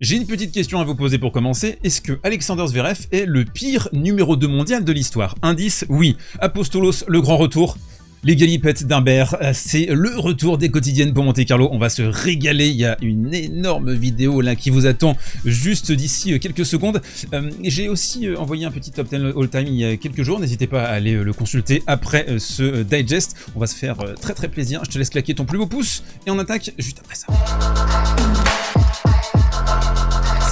J'ai une petite question à vous poser pour commencer. Est-ce que Alexander Zverev est le pire numéro 2 mondial de l'histoire? Indice, oui. Apostolos, le grand retour. Les galipettes d'Humbert, c'est le retour des quotidiennes pour Monte Carlo. On va se régaler. Il y a une énorme vidéo là qui vous attend juste d'ici quelques secondes. J'ai aussi envoyé un petit top 10 all-time il y a quelques jours. N'hésitez pas à aller le consulter après ce digest. On va se faire très très plaisir. Je te laisse claquer ton plus beau pouce et on attaque juste après ça.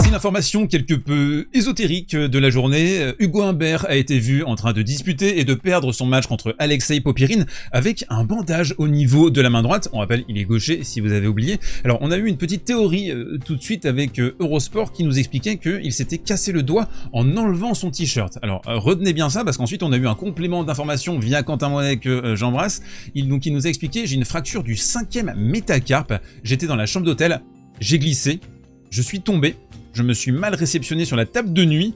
Une information quelque peu ésotérique de la journée, Hugo Humbert a été vu en train de disputer et de perdre son match contre Alexei Popyrin avec un bandage au niveau de la main droite. On rappelle, il est gaucher si vous avez oublié. Alors on a eu une petite théorie tout de suite avec Eurosport qui nous expliquait qu'il s'était cassé le doigt en enlevant son t-shirt. Alors retenez bien ça parce qu'ensuite on a eu un complément d'information via Quentin Monet que j'embrasse. Il nous a expliqué: j'ai une fracture du 5e métacarpe, j'étais dans la chambre d'hôtel, j'ai glissé, je suis tombé, je me suis mal réceptionné sur la table de nuit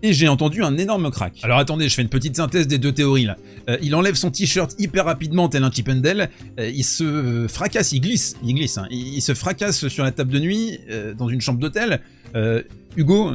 et j'ai entendu un énorme crack. Alors attendez, je fais une petite synthèse des deux théories là. Il enlève son t-shirt hyper rapidement tel un Chip and Dale, il se fracasse, il glisse, hein. Il se fracasse sur la table de nuit dans une chambre d'hôtel. Hugo,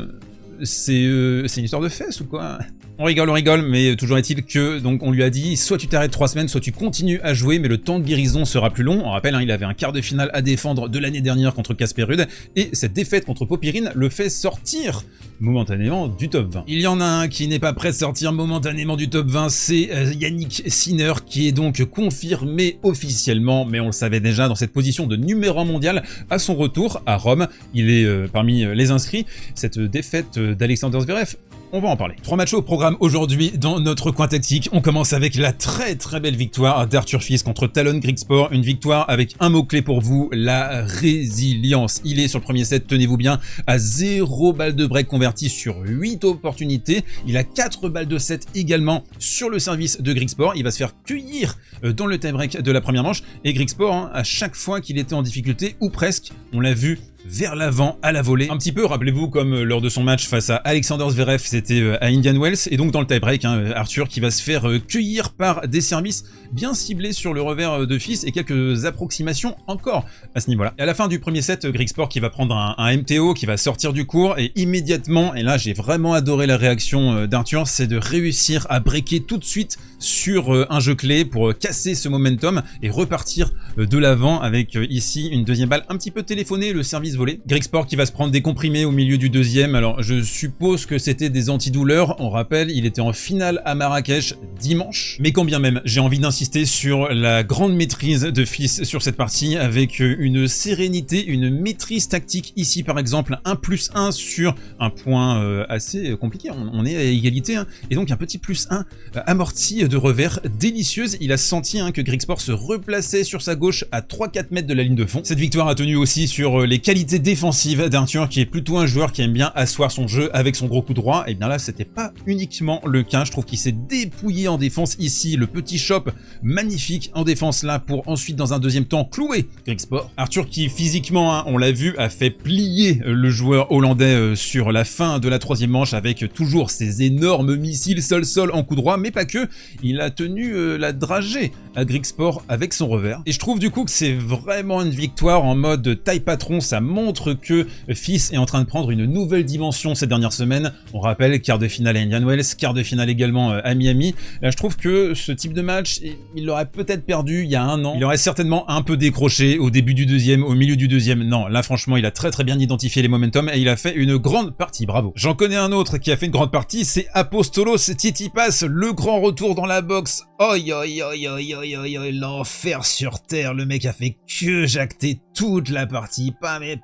c'est une histoire de fesses ou quoi? On rigole, mais toujours est-il que donc on lui a dit soit tu t'arrêtes 3 semaines, soit tu continues à jouer, mais le temps de guérison sera plus long. On rappelle, il avait un quart de finale à défendre de l'année dernière contre Casper Ruud, et cette défaite contre Popyrin le fait sortir momentanément du top 20. Il y en a un qui n'est pas prêt de sortir momentanément du top 20, c'est Yannick Sinner, qui est donc confirmé officiellement, mais on le savait déjà, dans cette position de numéro 1 mondial à son retour à Rome. Il est parmi les inscrits. Cette défaite d'Alexander Zverev, on va en parler. 3 matchs au programme aujourd'hui dans notre coin tactique. On commence avec la très belle victoire d'Arthur Fils contre Talon Griekspoor. Une victoire avec un mot-clé pour vous, la résilience. Il est sur le premier set, tenez-vous bien, à 0 balles de break converties sur 8 opportunités. Il a 4 balles de set également sur le service de Griekspoor. Il va se faire cueillir dans le tie-break de la première manche. Et Griekspoor, à chaque fois qu'il était en difficulté, ou presque, on l'a vu vers l'avant à la volée. Un petit peu, rappelez-vous, comme lors de son match face à Alexander Zverev, c'était à Indian Wells, et donc dans le tie-break, Arthur qui va se faire cueillir par des services bien ciblés sur le revers de Fils et quelques approximations encore à ce niveau-là. Et à la fin du premier set, Griekspoor qui va prendre un MTO, qui va sortir du court, et immédiatement, et là j'ai vraiment adoré la réaction d'Arthur, c'est de réussir à breaker tout de suite sur un jeu clé pour casser ce momentum et repartir de l'avant avec ici une deuxième balle un petit peu téléphonée, le service volé. Griekspoor qui va se prendre des comprimés au milieu du deuxième. Alors je suppose que c'était des antidouleurs. On rappelle, il était en finale à Marrakech dimanche. Mais quand bien même, j'ai envie d'insister sur la grande maîtrise de Fils sur cette partie, avec une sérénité, une maîtrise tactique. Ici par exemple, 1+1 sur un point assez compliqué. On est à égalité, hein. Et donc un petit +1 amorti de revers délicieuse. Il a senti que Griekspoor se replaçait sur sa gauche à 3-4 mètres de la ligne de fond. Cette victoire a tenu aussi sur les qualités défensives d'Arthur, qui est plutôt un joueur qui aime bien asseoir son jeu avec son gros coup droit. Et bien là, c'était pas uniquement le cas. Je trouve qu'il s'est dépouillé en défense ici. Le petit chop magnifique en défense là pour ensuite dans un deuxième temps clouer Griekspoor. Arthur qui physiquement, on l'a vu, a fait plier le joueur hollandais sur la fin de la troisième manche avec toujours ces énormes missiles sol-sol en coup droit, mais pas que. Il a tenu la dragée à Griekspoor avec son revers. Et je trouve du coup que c'est vraiment une victoire en mode taille patron. Ça montre que Fils est en train de prendre une nouvelle dimension ces dernières semaines. On rappelle, quart de finale à Indian Wells, quart de finale également à Miami. Là, je trouve que ce type de match, il l'aurait peut-être perdu il y a 1 an. Il aurait certainement un peu décroché au début du deuxième, au milieu du deuxième. Non, là franchement, il a très bien identifié les momentum et il a fait une grande partie, bravo. J'en connais un autre qui a fait une grande partie, c'est Apostolos Tsitsipas, le grand retour dans la boxe. Oi, l'enfer sur terre, le mec a fait que jacter toute la partie, pas mais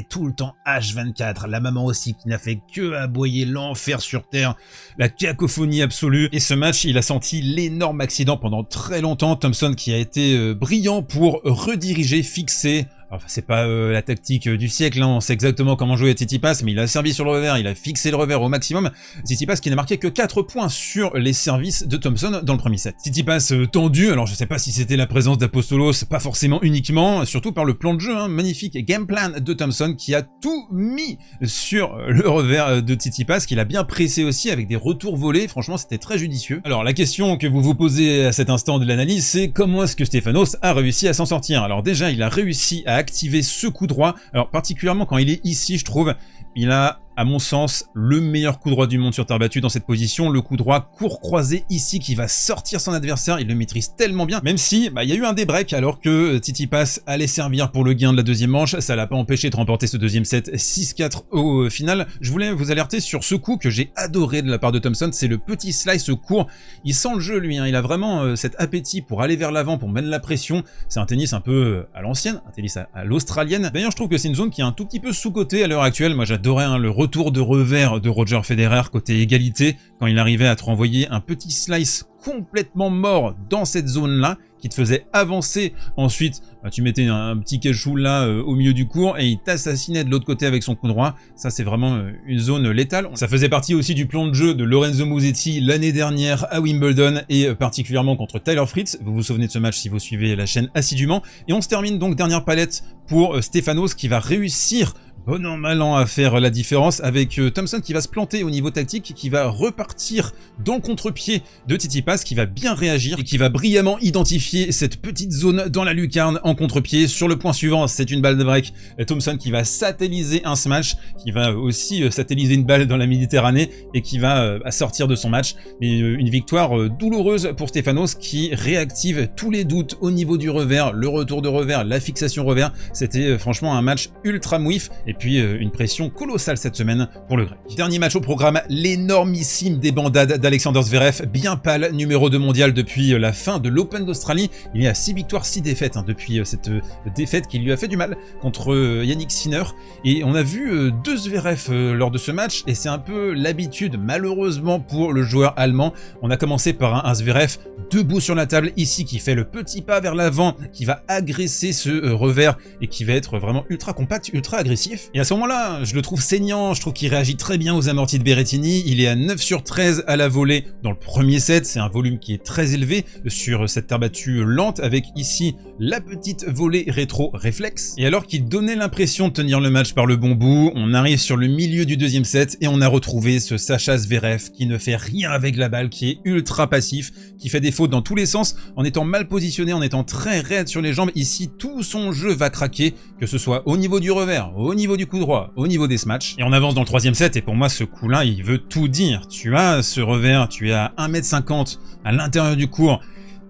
tout le temps H24, la maman aussi qui n'a fait que aboyer, l'enfer sur terre, la cacophonie absolue. Et ce match, il a senti l'énorme accident pendant très longtemps. Thompson qui a été brillant pour rediriger, fixer. Enfin, c'est pas la tactique du siècle, hein. On sait exactement comment jouer à Tsitsipas, mais il a servi sur le revers, il a fixé le revers au maximum. Tsitsipas qui n'a marqué que 4 points sur les services de Thompson dans le premier set. Tsitsipas tendu, alors je sais pas si c'était la présence d'Apostolos, pas forcément uniquement, surtout par le plan de jeu, hein, magnifique game plan de Thompson qui a tout mis sur le revers de Tsitsipas, qu'il a bien pressé aussi avec des retours volés. Franchement, c'était très judicieux. Alors la question que vous vous posez à cet instant de l'analyse, c'est comment est-ce que Stefanos a réussi à s'en sortir? Alors déjà, il a réussi à activer ce coup droit. Alors particulièrement quand il est ici, je trouve, il a, à mon sens, le meilleur coup droit du monde sur terre battue dans cette position. Le coup droit court croisé ici qui va sortir son adversaire. Il le maîtrise tellement bien. Même si il y a eu un débreak alors que Tsitsipas allait servir pour le gain de la deuxième manche. Ça l'a pas empêché de remporter ce deuxième set 6-4 au final. Je voulais vous alerter sur ce coup que j'ai adoré de la part de Thompson. C'est le petit slice court. Il sent le jeu lui. Il a vraiment cet appétit pour aller vers l'avant, pour mettre la pression. C'est un tennis un peu à l'ancienne, un tennis à l'australienne. D'ailleurs, je trouve que c'est une zone qui est un tout petit peu sous-cotée à l'heure actuelle. Moi, j'adorais le retour de revers de Roger Federer côté égalité, quand il arrivait à te renvoyer un petit slice complètement mort dans cette zone-là, qui te faisait avancer. Ensuite, tu mettais un petit cachou là au milieu du court et il t'assassinait de l'autre côté avec son coup droit. Ça, c'est vraiment une zone létale. Ça faisait partie aussi du plan de jeu de Lorenzo Musetti l'année dernière à Wimbledon et particulièrement contre Tyler Fritz. Vous vous souvenez de ce match si vous suivez la chaîne assidûment. Et on se termine donc dernière palette pour Stefanos qui va réussir bon an mal an à faire la différence avec Thompson qui va se planter au niveau tactique, qui va repartir dans le contre-pied de Tsitsipas, qui va bien réagir et qui va brillamment identifier cette petite zone dans la lucarne en contre-pied. Sur le point suivant, c'est une balle de break. Thompson qui va satelliser un smash, qui va aussi satelliser une balle dans la Méditerranée et qui va sortir de son match. Mais une victoire douloureuse pour Stefanos qui réactive tous les doutes au niveau du revers, le retour de revers, la fixation revers. C'était franchement un match ultra mouif. Et puis une pression colossale cette semaine pour le grec. Dernier match au programme, l'énormissime débandade d'Alexander Zverev, bien pâle, numéro 2 mondial depuis la fin de l'Open d'Australie. Il est à 6 victoires, 6 défaites depuis cette défaite qui lui a fait du mal contre Yannick Sinner. Et on a vu 2 Zverev lors de ce match, et c'est un peu l'habitude malheureusement pour le joueur allemand. On a commencé par un Zverev debout sur la table ici qui fait le petit pas vers l'avant, qui va agresser ce revers et qui va être vraiment ultra compact, ultra agressif. Et à ce moment-là, je le trouve saignant, je trouve qu'il réagit très bien aux amortis de Berrettini. Il est à 9 sur 13 à la volée dans le premier set, c'est un volume qui est très élevé sur cette terre battue lente, avec ici la petite volée rétro réflexe. Et alors qu'il donnait l'impression de tenir le match par le bon bout, on arrive sur le milieu du deuxième set et on a retrouvé ce Sacha Zverev qui ne fait rien avec la balle, qui est ultra passif, qui fait des fautes dans tous les sens, en étant mal positionné, en étant très raide sur les jambes. Ici, tout son jeu va craquer, que ce soit au niveau du revers, au niveau du coup droit, au niveau des smatchs. Et on avance dans le troisième set, et pour moi, ce coup-là, il veut tout dire. Tu as ce revers, tu es à 1m50 à l'intérieur du court,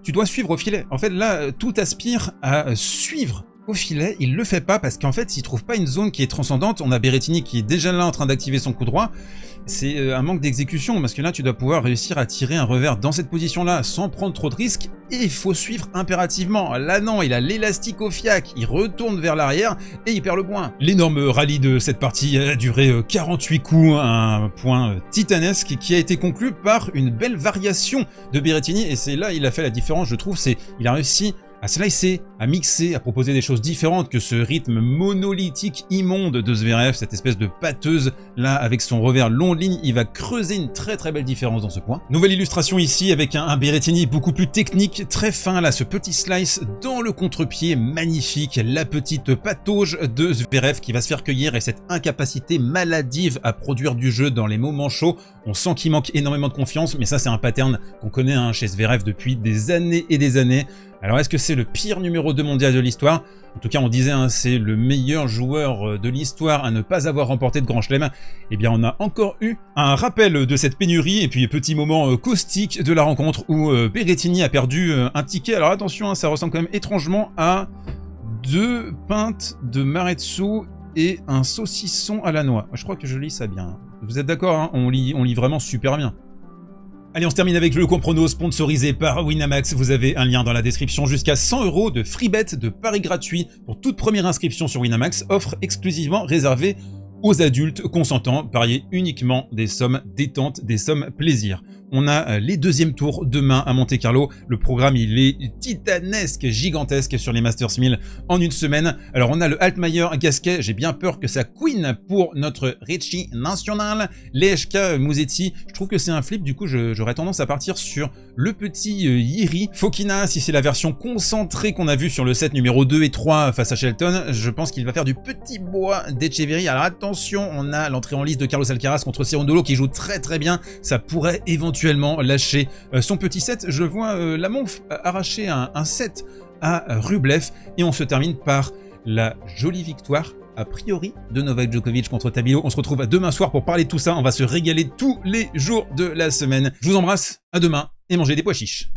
tu dois suivre au filet. En fait, là, tout aspire à suivre au filet. Il le fait pas parce qu'en fait, il trouve pas une zone qui est transcendante. On a Berrettini qui est déjà là en train d'activer son coup droit. C'est un manque d'exécution, parce que là, tu dois pouvoir réussir à tirer un revers dans cette position-là sans prendre trop de risques, et il faut suivre impérativement. Là, non, il a l'élastique au fiac, il retourne vers l'arrière, et il perd le point. L'énorme rallye de cette partie a duré 48 coups, un point titanesque, qui a été conclu par une belle variation de Berrettini, et c'est là il a fait la différence, je trouve. Il a réussi à slicer, à mixer, à proposer des choses différentes que ce rythme monolithique immonde de Zverev, cette espèce de pâteuse là avec son revers long ligne. Il va creuser une très très belle différence dans ce point. Nouvelle illustration ici avec un Berrettini beaucoup plus technique, très fin là, ce petit slice dans le contre-pied magnifique, la petite patauge de Zverev qui va se faire cueillir, et cette incapacité maladive à produire du jeu dans les moments chauds. On sent qu'il manque énormément de confiance, mais ça c'est un pattern qu'on connaît chez Zverev depuis des années et des années. Alors est-ce que c'est le pire numéro 2 mondial de l'histoire? En tout cas, on disait c'est le meilleur joueur de l'histoire à ne pas avoir remporté de Grand Chelem. Eh bien, on a encore eu un rappel de cette pénurie, et puis petit moment caustique de la rencontre où Berrettini a perdu un ticket. Alors attention, ça ressemble quand même étrangement à 2 pintes de Maretsu et un saucisson à la noix. Je crois que je lis ça bien. Vous êtes d'accord, on lit vraiment super bien. Allez, on se termine avec le Comprono sponsorisé par Winamax. Vous avez un lien dans la description. Jusqu'à 100 € de free bet, de paris gratuits pour toute première inscription sur Winamax. Offre exclusivement réservée aux adultes consentants. Pariez uniquement des sommes détente, des sommes plaisir. On a les deuxièmes tours demain à Monte-Carlo. Le programme, il est titanesque, gigantesque sur les Masters 1000 en une semaine. Alors, on a le Altmaier Gasquet. J'ai bien peur que ça queen pour notre Ricci national. Lejka Musetti. Je trouve que c'est un flip. Du coup, j'aurais tendance à partir sur le petit Yiri. Fokina, si c'est la version concentrée qu'on a vue sur le set numéro 2 et 3 face à Shelton, je pense qu'il va faire du petit bois d'Etcheverry. Alors attention, on a l'entrée en liste de Carlos Alcaraz contre Cerundolo qui joue très très bien. Ça pourrait éventuellement lâcher son petit set. Je vois la Monf arracher un set à Rublev, et on se termine par la jolie victoire a priori de Novak Djokovic contre Tabilo. On se retrouve à demain soir pour parler de tout ça. On va se régaler tous les jours de la semaine. Je vous embrasse, à demain et mangez des pois chiches.